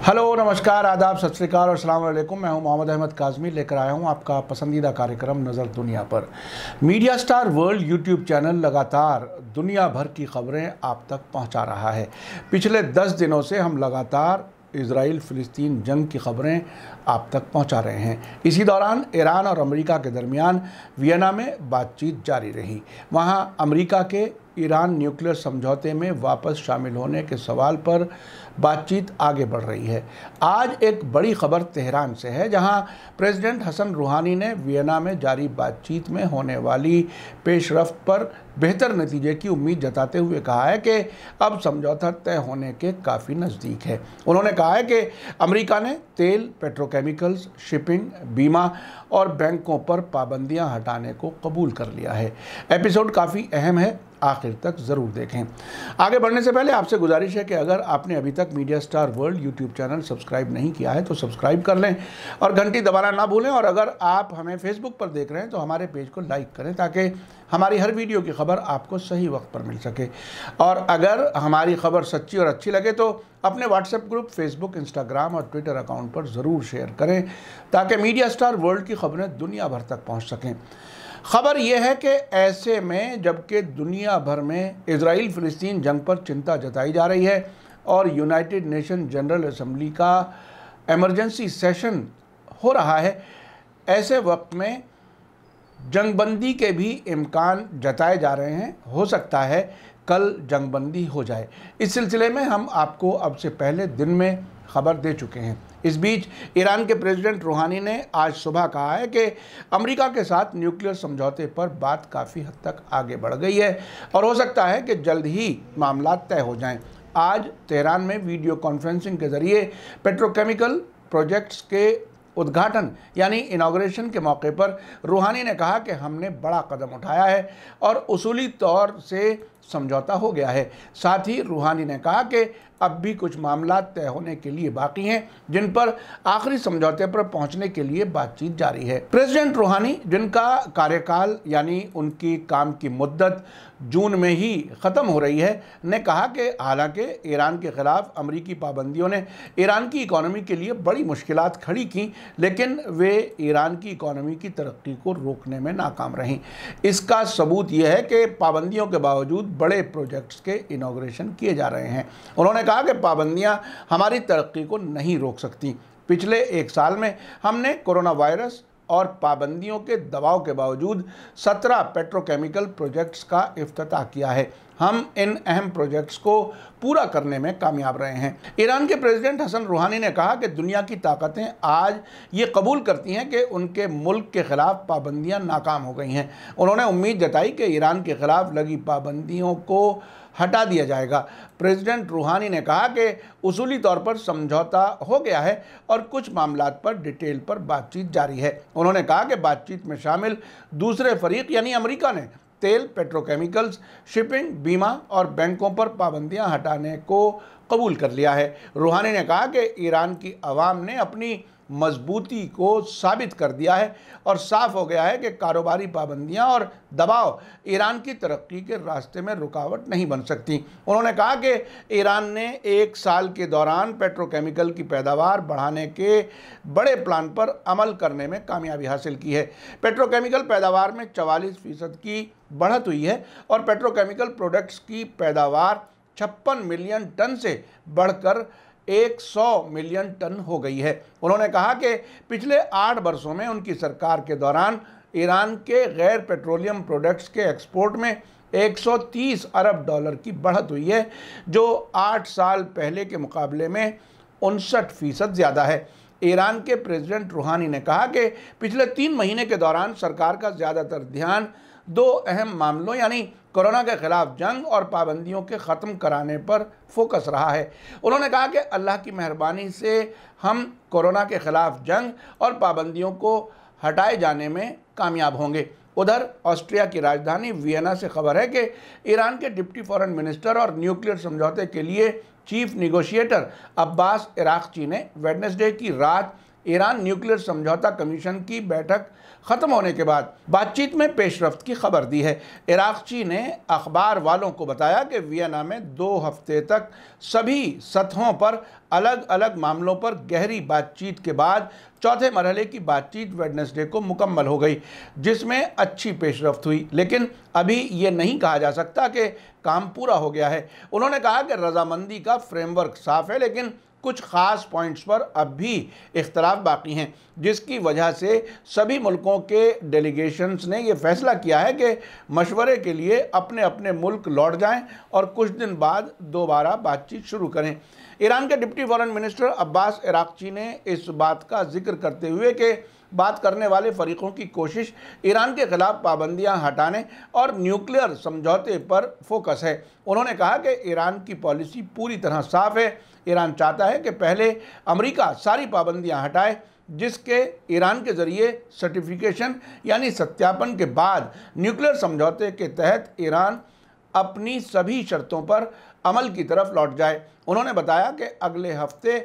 Hello, नमस्कार, आदाब, सत श्री अकाल और अस्सलाम वालेकुम। मैं हूं मोहम्मद अहमद काज़मी, लेकर आया हूं आपका पसंदीदा कार्यक्रम नज़र दुनिया पर। Media star world YouTube channel लगातार दुनिया भर की खबरें आप तक पहुंचा रहा है। पिछले 10 दिनों से हम लगातार इजराइल फ़िलिस्तीन जंग की खबरें आप तक पहुंचा रहे हैं। इसी दौरान ईरान और अमेरिका के दरमियान वियना में बातचीत जारी रही। वहां अमेरिका के ईरान न्यूक्लियर समझौते में वापस शामिल होने के सवाल पर बातचीत आगे बढ़ रही है। आज एक बड़ी खबर तेहरान से है, जहां प्रेसिडेंट हसन रूहानी ने वियना में जारी बातचीत में होने वाली पेशरफ्त पर बेहतर नतीजे की उम्मीद जताते हुए कहा है कि अब समझौता तय होने के काफ़ी नज़दीक है। उन्होंने कहा है कि अमेरिका ने तेल, पेट्रोकेमिकल्स, शिपिंग, बीमा और बैंकों पर पाबंदियां हटाने को कबूल कर लिया है। एपिसोड काफ़ी अहम है, आखिर तक ज़रूर देखें। आगे बढ़ने से पहले आपसे गुजारिश है कि अगर आपने अभी तक media star world YouTube channel subscribe नहीं किया है तो सब्सक्राइब कर लें और घंटी दबाना ना भूलें। और अगर आप हमें फेसबुक पर देख रहे हैं तो हमारे पेज को लाइक करें ताकि हमारी हर वीडियो की खबर आपको सही वक्त पर मिल सके। और अगर हमारी खबर सच्ची और अच्छी लगे तो अपने व्हाट्सएप ग्रुप, फेसबुक, इंस्टाग्राम और ट्विटर अकाउंट पर ज़रूर शेयर करें ताकि मीडिया स्टार वर्ल्ड की खबरें दुनिया भर तक पहुँच सकें। खबर यह है कि ऐसे में जबकि दुनिया भर में इजराइल फ़िलिस्तीन जंग पर चिंता जताई जा रही है और यूनाइटेड नेशन जनरल असेंबली का इमरजेंसी सेशन हो रहा है, ऐसे वक्त में जंगबंदी के भी इम्कान जताए जा रहे हैं। हो सकता है कल जंगबंदी हो जाए। इस सिलसिले में हम आपको अब से पहले दिन में खबर दे चुके हैं। इस बीच ईरान के प्रेसिडेंट रूहानी ने आज सुबह कहा है कि अमेरिका के साथ न्यूक्लियर समझौते पर बात काफ़ी हद तक आगे बढ़ गई है और हो सकता है कि जल्द ही मामला तय हो जाएं। आज तेहरान में वीडियो कॉन्फ्रेंसिंग के ज़रिए पेट्रोकेमिकल प्रोजेक्ट्स के उद्घाटन यानी इनॉग्रेशन के मौके पर रूहानी ने कहा कि हमने बड़ा कदम उठाया है और उसूली तौर से समझौता हो गया है। साथ ही रूहानी ने कहा कि अब भी कुछ मामला तय होने के लिए बाकी हैं, जिन पर आखिरी समझौते पर पहुंचने के लिए बातचीत जारी है। प्रेसिडेंट रूहानी, जिनका कार्यकाल यानी उनकी काम की मुद्दत जून में ही ख़त्म हो रही है, ने कहा कि हालांकि ईरान के ख़िलाफ़ अमरीकी पाबंदियों ने ईरान की इकॉनमी के लिए बड़ी मुश्किलात खड़ी की, लेकिन वे ईरान की इकॉनमी की तरक्की को रोकने में नाकाम रहीं। इसका सबूत यह है कि पाबंदियों के बावजूद बड़े प्रोजेक्ट्स के इनॉग्रेशन किए जा रहे हैं। उन्होंने कहा कि पाबंदियां हमारी तरक्की को नहीं रोक सकती। पिछले एक साल में हमने कोरोना वायरस और पाबंदियों के दबाव के बावजूद 17 पेट्रोकेमिकल प्रोजेक्ट्स का इफ्तिताह किया है। हम इन अहम प्रोजेक्ट्स को पूरा करने में कामयाब रहे हैं। ईरान के प्रेसिडेंट हसन रूहानी ने कहा कि दुनिया की ताकतें आज ये कबूल करती हैं कि उनके मुल्क के ख़िलाफ़ पाबंदियां नाकाम हो गई हैं। उन्होंने उम्मीद जताई कि ईरान के ख़िलाफ़ लगी पाबंदियों को हटा दिया जाएगा। प्रेसिडेंट रूहानी ने कहा कि उसूली तौर पर समझौता हो गया है और कुछ मामलात पर डिटेल पर बातचीत जारी है। उन्होंने कहा कि बातचीत में शामिल दूसरे फरीक यानी अमेरिका ने तेल, पेट्रोकेमिकल्स, शिपिंग, बीमा और बैंकों पर पाबंदियां हटाने को कबूल कर लिया है। रूहानी ने कहा कि ईरान की आवाम ने अपनी मजबूती को साबित कर दिया है और साफ हो गया है कि कारोबारी पाबंदियां और दबाव ईरान की तरक्की के रास्ते में रुकावट नहीं बन सकती। उन्होंने कहा कि ईरान ने एक साल के दौरान पेट्रोकेमिकल की पैदावार बढ़ाने के बड़े प्लान पर अमल करने में कामयाबी हासिल की है। पेट्रोकेमिकल पैदावार में 44% की बढ़त हुई है और पेट्रोकेमिकल प्रोडक्ट्स की पैदावार 56 मिलियन टन से बढ़कर 100 मिलियन टन हो गई है। उन्होंने कहा कि पिछले 8 वर्षों में उनकी सरकार के दौरान ईरान के गैर पेट्रोलियम प्रोडक्ट्स के एक्सपोर्ट में 130 अरब डॉलर की बढ़त हुई है, जो 8 साल पहले के मुकाबले में 59% ज़्यादा है। ईरान के प्रेसिडेंट रूहानी ने कहा कि पिछले 3 महीने के दौरान सरकार का ज़्यादातर ध्यान 2 अहम मामलों यानी कोरोना के खिलाफ जंग और पाबंदियों के ख़त्म कराने पर फोकस रहा है। उन्होंने कहा कि अल्लाह की मेहरबानी से हम कोरोना के खिलाफ जंग और पाबंदियों को हटाए जाने में कामयाब होंगे। उधर ऑस्ट्रिया की राजधानी वियना से खबर है कि ईरान के डिप्टी फॉरेन मिनिस्टर और न्यूक्लियर समझौते के लिए चीफ निगोशिएटर अब्बास इराक्ची ने वेडनेसडे की रात ईरान न्यूक्लियर समझौता कमीशन की बैठक ख़त्म होने के बाद बातचीत में पेशरफ्त की खबर दी है। इराक़ची ने अखबार वालों को बताया कि वियना में 2 हफ्ते तक सभी सतहों पर अलग अलग मामलों पर गहरी बातचीत के बाद चौथे मरहले की बातचीत वेडनेसडे को मुकम्मल हो गई, जिसमें अच्छी पेशरफ्त हुई, लेकिन अभी ये नहीं कहा जा सकता कि काम पूरा हो गया है। उन्होंने कहा कि रजामंदी का फ्रेमवर्क साफ है, लेकिन कुछ ख़ास पॉइंट्स पर अब भी इख्तलाफ बाकी हैं, जिसकी वजह से सभी मुल्कों के डेलीगेशंस ने यह फैसला किया है कि मशवरे के लिए अपने अपने मुल्क लौट जाएं और कुछ दिन बाद दोबारा बातचीत शुरू करें। ईरान के डिप्टी फॉरेन मिनिस्टर अब्बास इराक़ची ने इस बात का जिक्र करते हुए कि बात करने वाले फरीकों की कोशिश ईरान के खिलाफ पाबंदियां हटाने और न्यूक्लियर समझौते पर फोकस है। उन्होंने कहा कि ईरान की पॉलिसी पूरी तरह साफ है। ईरान चाहता है कि पहले अमेरिका सारी पाबंदियां हटाए, जिसके ईरान के ज़रिए सर्टिफिकेशन यानी सत्यापन के बाद न्यूक्लियर समझौते के तहत ईरान अपनी सभी शर्तों पर अमल की तरफ लौट जाए। उन्होंने बताया कि अगले हफ्ते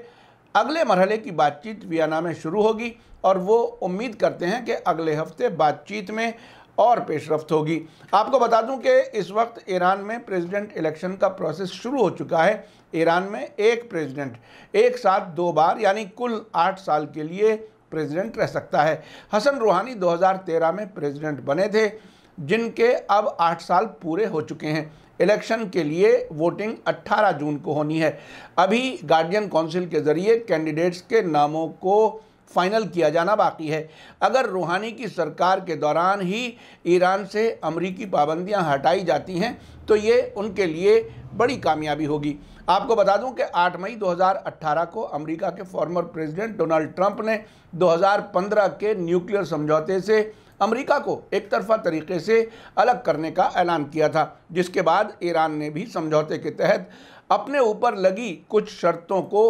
अगले मरहले की बातचीत वियना में शुरू होगी और वो उम्मीद करते हैं कि अगले हफ्ते बातचीत में और पेशरफ्त होगी। आपको बता दूं कि इस वक्त ईरान में प्रेसिडेंट इलेक्शन का प्रोसेस शुरू हो चुका है। ईरान में एक प्रेसिडेंट एक साथ 2 बार यानी कुल 8 साल के लिए प्रेसिडेंट रह सकता है। हसन रूहानी 2013 में प्रेसिडेंट बने थे, जिनके अब 8 साल पूरे हो चुके हैं। इलेक्शन के लिए वोटिंग 18 जून को होनी है। अभी गार्डियन काउंसिल के ज़रिए कैंडिडेट्स के नामों को फाइनल किया जाना बाकी है। अगर रूहानी की सरकार के दौरान ही ईरान से अमरीकी पाबंदियां हटाई जाती हैं तो ये उनके लिए बड़ी कामयाबी होगी। आपको बता दूं कि 8 मई 2018 को अमेरिका के फॉर्मर प्रेसिडेंट डोनाल्ड ट्रंप ने 2015 के न्यूक्लियर समझौते से अमेरिका को एक तरफा तरीके से अलग करने का ऐलान किया था, जिसके बाद ईरान ने भी समझौते के तहत अपने ऊपर लगी कुछ शर्तों को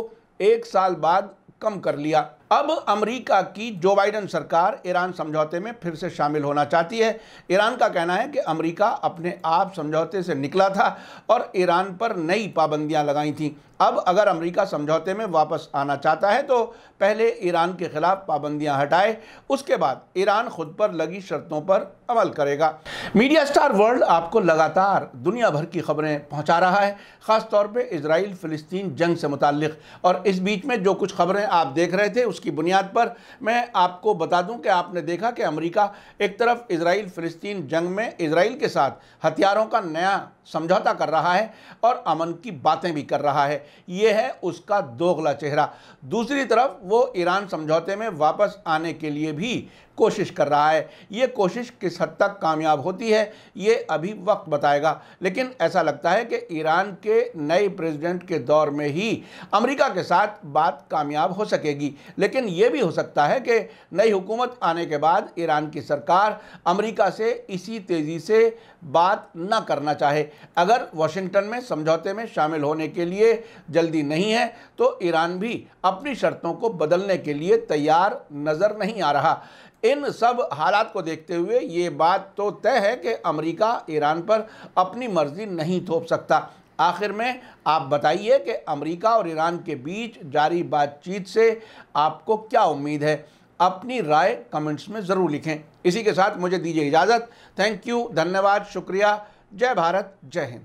1 साल बाद कम कर लिया। अब अमेरिका की जो बाइडेन सरकार ईरान समझौते में फिर से शामिल होना चाहती है। ईरान का कहना है कि अमेरिका अपने आप समझौते से निकला था और ईरान पर नई पाबंदियां लगाई थीं। अब अगर अमेरिका समझौते में वापस आना चाहता है तो पहले ईरान के खिलाफ पाबंदियां हटाए, उसके बाद ईरान खुद पर लगी शर्तों पर अमल करेगा। मीडिया स्टार वर्ल्ड आपको लगातार दुनिया भर की खबरें पहुंचा रहा है, ख़ास तौर पे इजराइल फ़िलिस्तीन जंग से मुताल्लिक़। और इस बीच में जो कुछ खबरें आप देख रहे थे उसकी बुनियाद पर मैं आपको बता दूं कि आपने देखा कि अमेरिका एक तरफ इजराइल फ़िलिस्तीन जंग में इजराइल के साथ हथियारों का नया समझौता कर रहा है और अमन की बातें भी कर रहा है। ये है उसका दोगला चेहरा। दूसरी तरफ वो ईरान समझौते में वापस आने के लिए भी कोशिश कर रहा है। ये कोशिश किस हद तक कामयाब होती है ये अभी वक्त बताएगा, लेकिन ऐसा लगता है कि ईरान के नए प्रेसिडेंट के दौर में ही अमेरिका के साथ बात कामयाब हो सकेगी। लेकिन ये भी हो सकता है कि नई हुकूमत आने के बाद ईरान की सरकार अमेरिका से इसी तेज़ी से बात न करना चाहे। अगर वाशिंगटन में समझौते में शामिल होने के लिए जल्दी नहीं है तो ईरान भी अपनी शर्तों को बदलने के लिए तैयार नज़र नहीं आ रहा। इन सब हालात को देखते हुए ये बात तो तय है कि अमेरिका ईरान पर अपनी मर्जी नहीं थोप सकता। आखिर में आप बताइए कि अमेरिका और ईरान के बीच जारी बातचीत से आपको क्या उम्मीद है? अपनी राय कमेंट्स में ज़रूर लिखें। इसी के साथ मुझे दीजिए इजाज़त। थैंक यू, धन्यवाद, शुक्रिया। जय भारत, जय हिंद।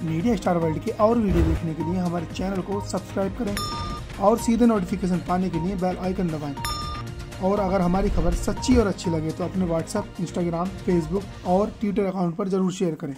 मीडिया स्टार वर्ल्ड के और वीडियो देखने के लिए हमारे चैनल को सब्सक्राइब करें और सीधे नोटिफिकेशन पाने के लिए बेल आइकन दबाएं। और अगर हमारी खबर सच्ची और अच्छी लगे तो अपने व्हाट्सएप, इंस्टाग्राम, फेसबुक और ट्विटर अकाउंट पर ज़रूर शेयर करें।